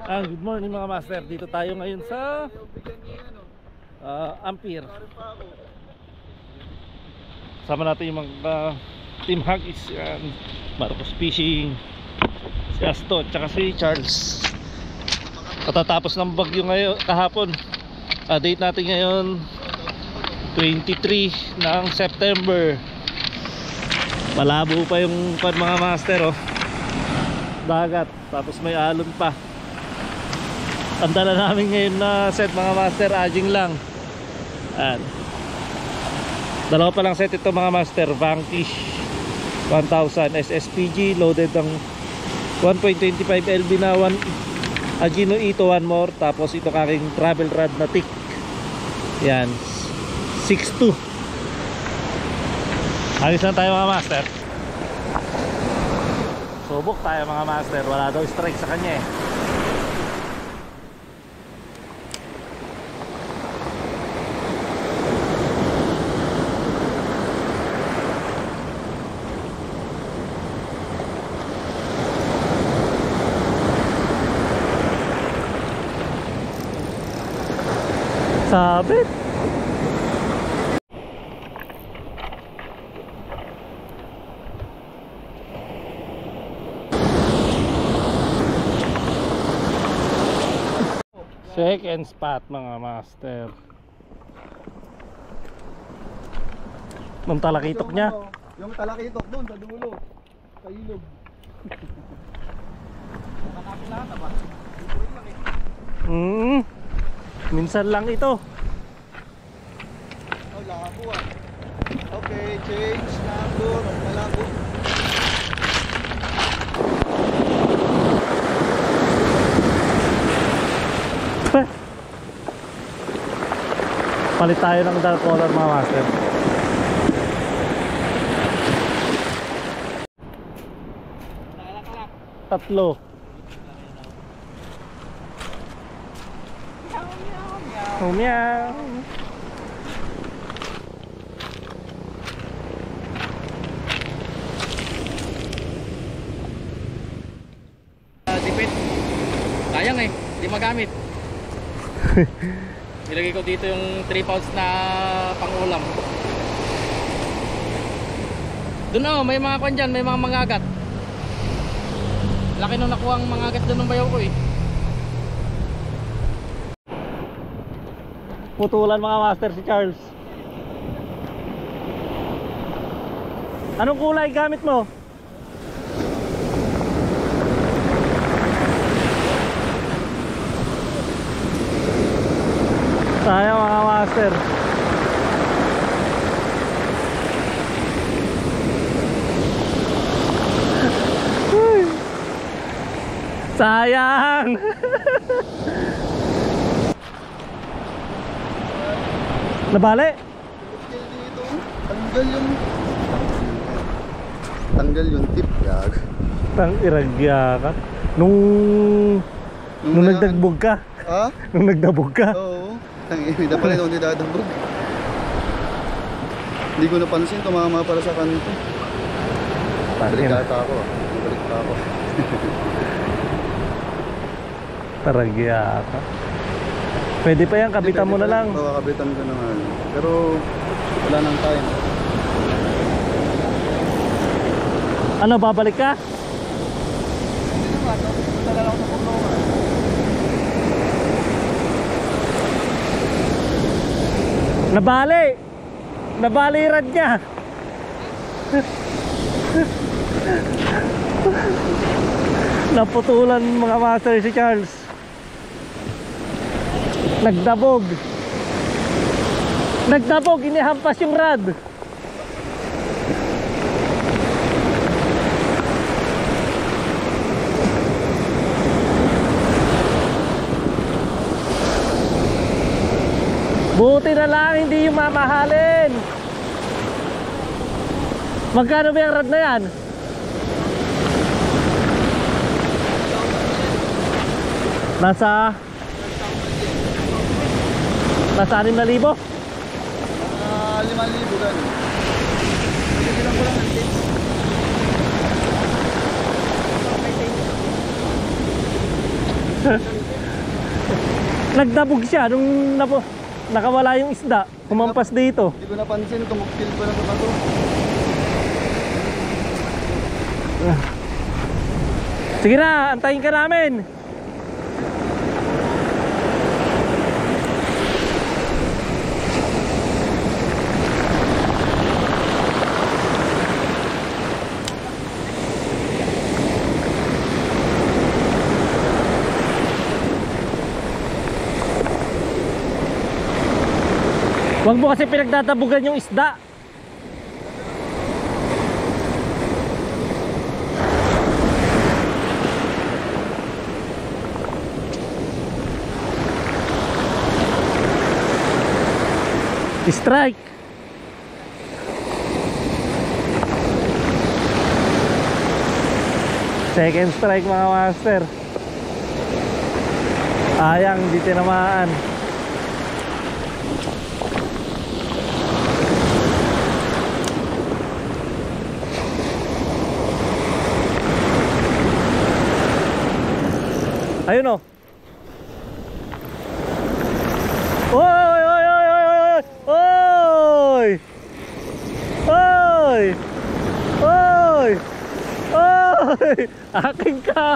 Good morning mga master. Dito tayo ngayon sa Ampere. Sama natin yung mga Team Haggis, Marcos Fishing, si Aston, tsaka si Charles. Katatapos ng bagyo ngayon, kahapon. Date natin ngayon 23 ng September. Malabo pa yung mga master, oh. Dagat, tapos may alon pa. Ang dala namin ngayon na set mga master, aging lang. Dalawa pa lang set ito mga master. Vanquish 1000 SSPG, loaded ng 1.25 LB na Agino Ito, one more. Tapos ito kaking travel rod na tick. Yan, 6.2. Alis na tayo mga master. Subok tayo mga master. Wala daw strike sa kanya eh. Sabit. Second spot mga master. Ang talakitok niya. Yung talakitok doon sa dulo. Sa ilog. Nakakapin lahat ba? Minsan lang ito. Oh, labo ah. Okay, change labo. Malabo. Palit tayo ng dark color mga master. Tatlo. Oh, meow. Dipit. Sayang eh, di magamit. Nilagay ko dito yung 3 pounds na pangulam. Doon oh, may mga kwan dyan, may mga mangagat. Laki nung nakuha ang mangagat doon ng bayaw ko eh. Putulan mga master si Charles. Anong kulay gamit mo? Sayang mga master. Sayang. Nabali? Tanggal yung tip, gag. Iragya ka. Nung nagdagbog ka. Ha? Nung nagdabog ka. Oo. Tangina pala ito hindi dadabog. Hindi ko napansin, tumama para sa kanto. Balik ata ako. Balik pa ako. Taragya ka. Pwede pa yan, kabitan mo na lang. Oo, kabitan ko naman. Pero wala nang time. Ano, babalik ka? Hindi naman, punta na lang sa kulungan. Nabali! Nabali rad niya! Naputulan mga master si Charles. Nagdabog. Nagdabog, inihampas yung rad. Buti na lang hindi yung mamahalin. Magkano ba yung rad na yan? Nasa 6,000? 5,000 gan. Bilang ko lang ng tips. Nagdabog siya nung nakawala yung isda. Kumampas dito. Hindi ko napansin, tumuktil pa na sa bato. Sige na, antayin ka namin. Huwag mo kasi pinagdadabugan yung isda. Strike. Second strike mga master. Ayang, hindi tinamaan. Ayun o. Oy, oy, oy, oy, oy, oy, oy, oy, oy, akin ka.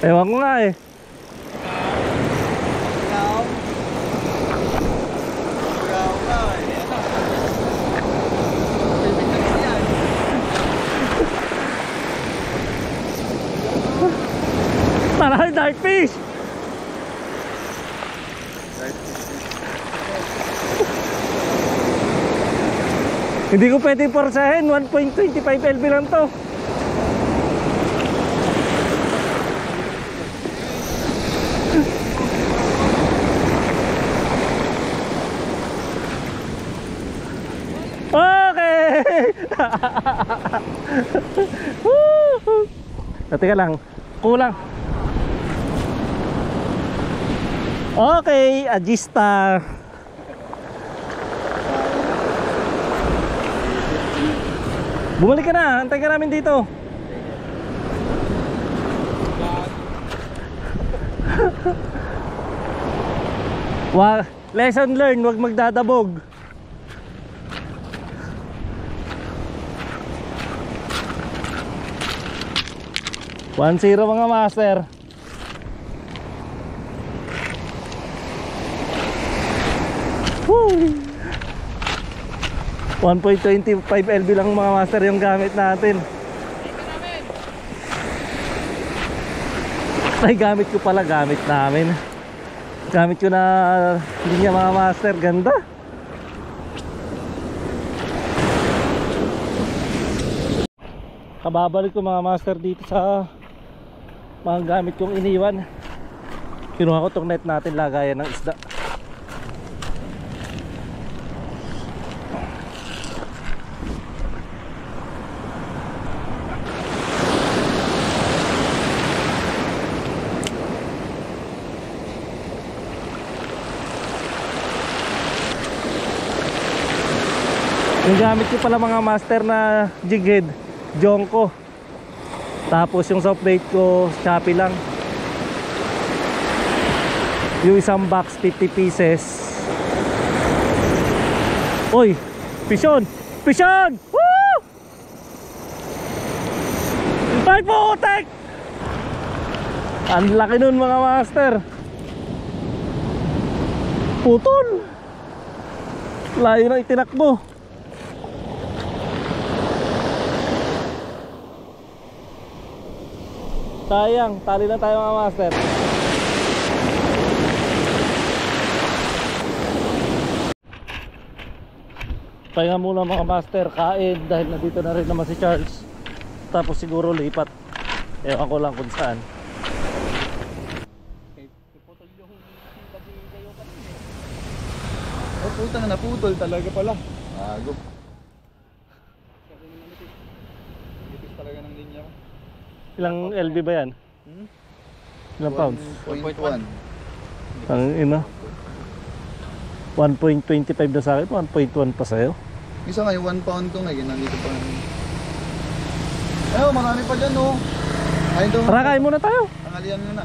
Ewan ko nga eh. Marami dark fish. Hindi ko pwede porsahin. 1.25 LB lang to. Okay. Teka lang, kulang. Okay, Agista. Bumalik ka na, antay ka namin dito. Lesson learned, wag magdadabog. One zero mga master. Woo! 1.25 LB lang mga master yung gamit natin. Ay, gamit ko pala, gamit namin. Gamit ko na linya mga master, ganda. Kababalik ko mga master dito sa mga gamit kong iniwan. Kinuha ko tong net natin, lagayan ng isda. Yung gamit ko pala mga master na jig head, Jonko. Tapos yung soft plate ko, Shopee lang. Yung isang box 50 pieces. Oy, pison! Pison! Woo! Tay po, tek! Ang laki nun mga master. Putol! Layo na itinakbo. Sayang, tali lang tayo mga master. Pahinga muna mga master, kain dahil nandito na rin naman si Charles. Tapos siguro lipat. Ewan ko lang kung saan. Oh puta na, naputol talaga pala. Bago. Nipis talaga ng linya ko. Ilang LB ba yan? Ilang pounds? 1.1. Ang ina. 1.25 na sa akin, 1.1 pa sa'yo. Isa nga yung 1 pound ko nga, ginamit ko pa. Ayun, marami pa dyan oh. Ayun daw. Tara, kain muna tayo. Tangalian muna.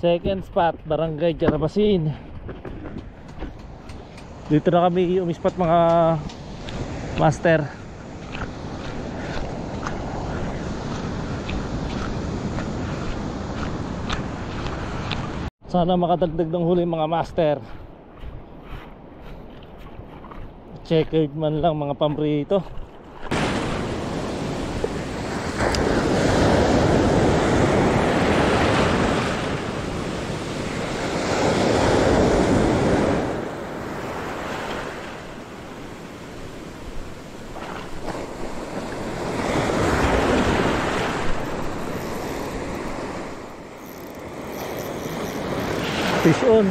Second spot, Barangay Jarabasin. Dito na kami umispat mga master. Sana makadagdag ng huli mga master. Checkered man lang mga pamprito. Fish on.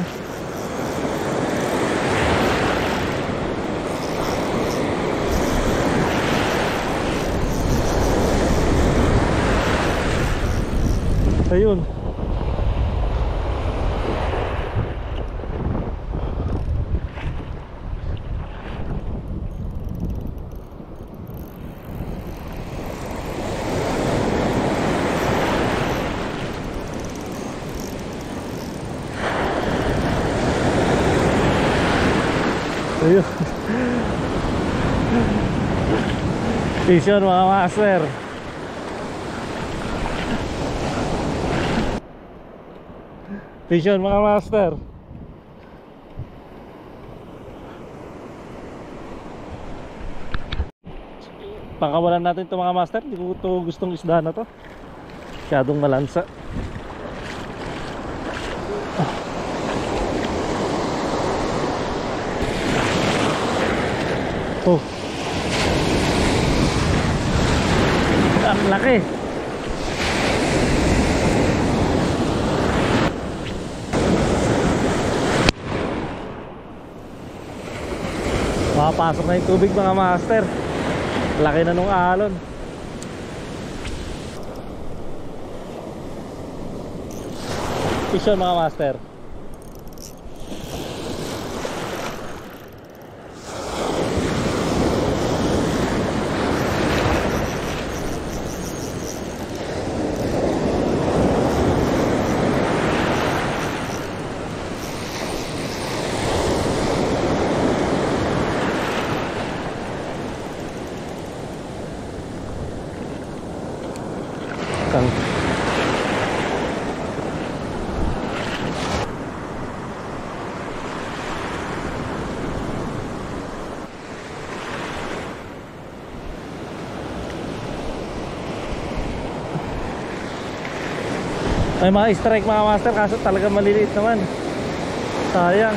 Ayun. Ayun. Vision mga master. Vision mga master. Pakawalan natin ito mga master. Hindi ko ito gustong isda na to. Masyadong malansa. Oh. Ang laki. Makapasok na yung tubig mga master. Laki na nung alon. Fish on mga master. May mga strike mga master kaso talaga maliliit naman. Sayang.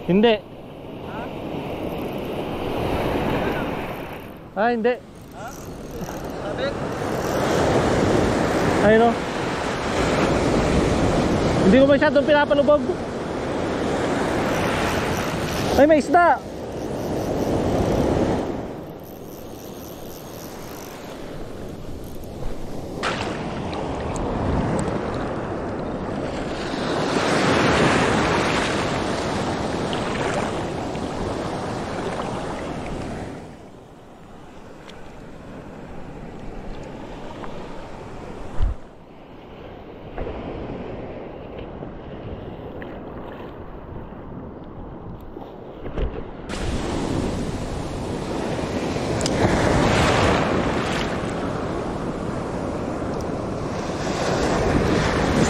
Hindi. Ah, hindi. Ayun o. Hindi ko masyadong pinapalubog. Ay, may isda.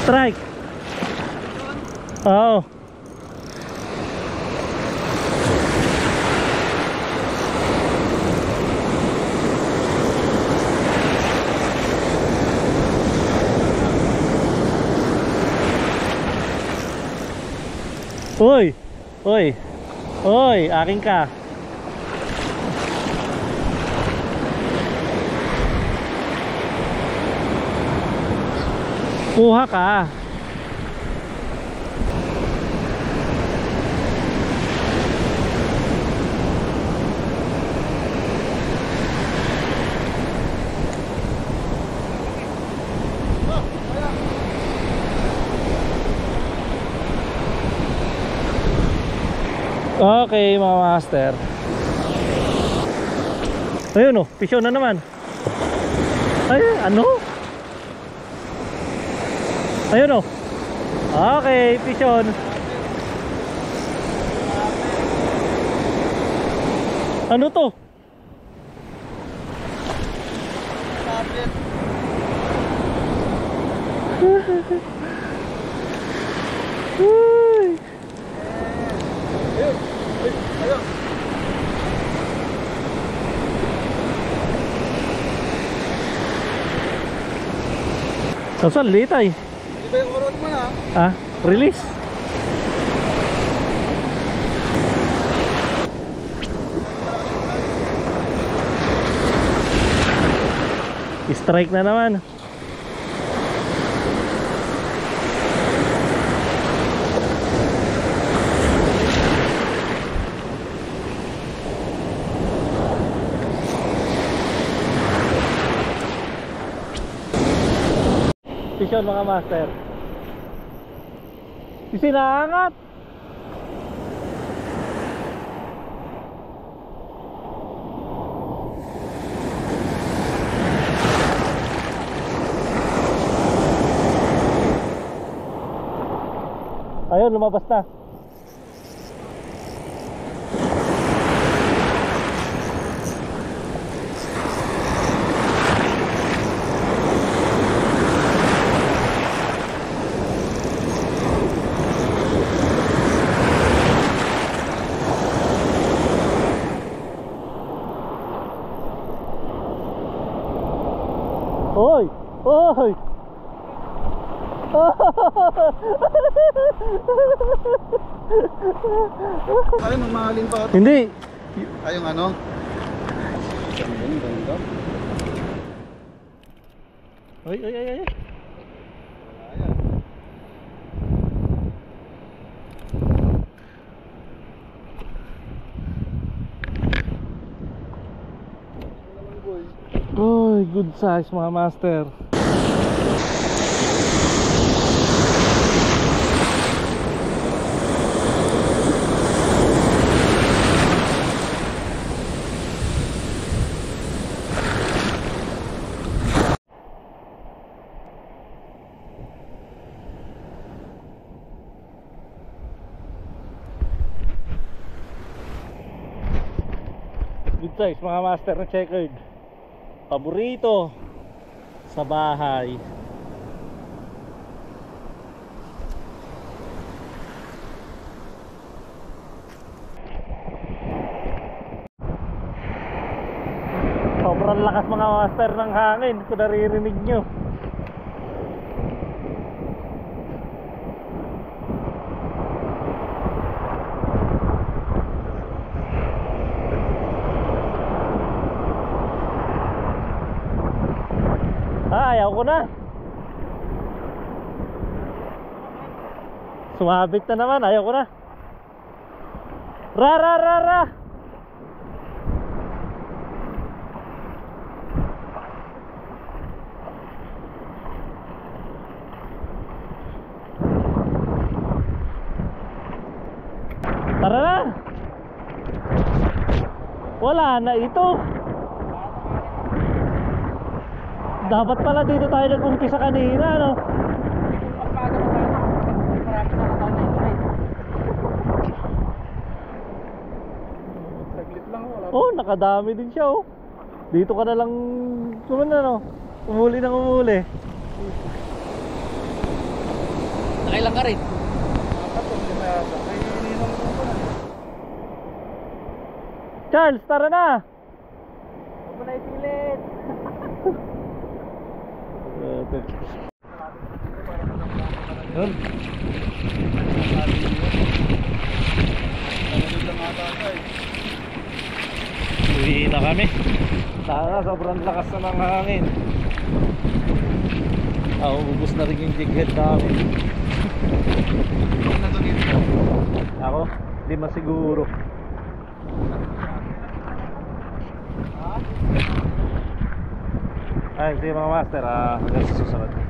Strike. Oo. Uy. Uy. Uy, akin ka. Kuha ka. Okay mga master. Ayun oh, pisyo na naman. Ay, ano? Ayun oh. Okay, pisyon. Ano to? Uy. Saan litay? Di ba yung kurot mo na? Ah, release. Strike na naman. Pisyon mga master. Isinaangat. Ayun, lumabas na. Oy! Oy! Ayun, mamahalin pa. Hindi. Ay, yung ano? Ay, ay, ay, ay. Oy, good size mga master. Good size mga master na checkered. Paborito sa bahay. Sobrang lakas mga master ng hangin kung naririnig nyo. Ayaw ko na. Sumabit na naman, ayaw ko na. Ra ra ra ra. Tara na. Wala na ito. Dapat pala dito tayo nag-umpisa kanina, no? Oh, nakadami din siya, oh. Dito ka na lang, no? Umuli ng umuli. Nakailang ka rin. Charles, tara na! Huwag mo na ipilit. Yun. Uwi na kami. Sana sobrang lakas na ng hangin. ubus na rin yung jig head namin. Ako? Hindi masiguro. Ay, sige mga master, hanggang sa susunod.